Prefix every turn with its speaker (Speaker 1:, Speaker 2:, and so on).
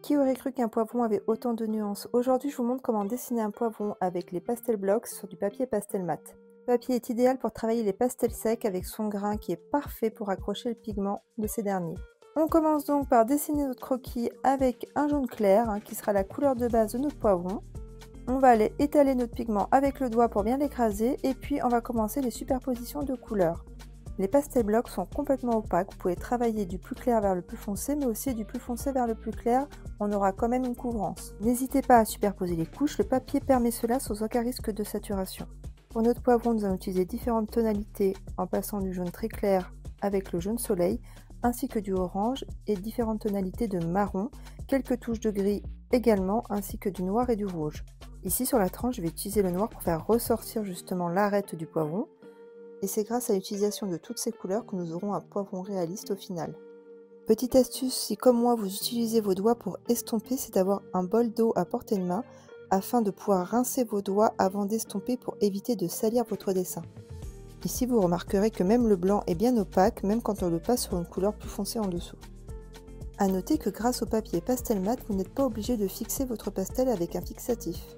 Speaker 1: Qui aurait cru qu'un poivron avait autant de nuances? Aujourd'hui, je vous montre comment dessiner un poivron avec les pastel blocks sur du papier pastel mat. Le papier est idéal pour travailler les pastels secs avec son grain qui est parfait pour accrocher le pigment de ces derniers. On commence donc par dessiner notre croquis avec un jaune clair qui sera la couleur de base de notre poivron. On va aller étaler notre pigment avec le doigt pour bien l'écraser et puis on va commencer les superpositions de couleurs. Les pastel blocs sont complètement opaques, vous pouvez travailler du plus clair vers le plus foncé, mais aussi du plus foncé vers le plus clair, on aura quand même une couvrance. N'hésitez pas à superposer les couches, le papier permet cela sans aucun risque de saturation. Pour notre poivron, nous allons utiliser différentes tonalités en passant du jaune très clair avec le jaune soleil, ainsi que du orange et différentes tonalités de marron, quelques touches de gris également, ainsi que du noir et du rouge. Ici sur la tranche, je vais utiliser le noir pour faire ressortir justement l'arête du poivron. Et c'est grâce à l'utilisation de toutes ces couleurs que nous aurons un poivron réaliste au final. Petite astuce, si comme moi vous utilisez vos doigts pour estomper, c'est d'avoir un bol d'eau à portée de main afin de pouvoir rincer vos doigts avant d'estomper pour éviter de salir votre dessin. Ici vous remarquerez que même le blanc est bien opaque, même quand on le passe sur une couleur plus foncée en dessous. A noter que grâce au papier pastel mat, vous n'êtes pas obligé de fixer votre pastel avec un fixatif.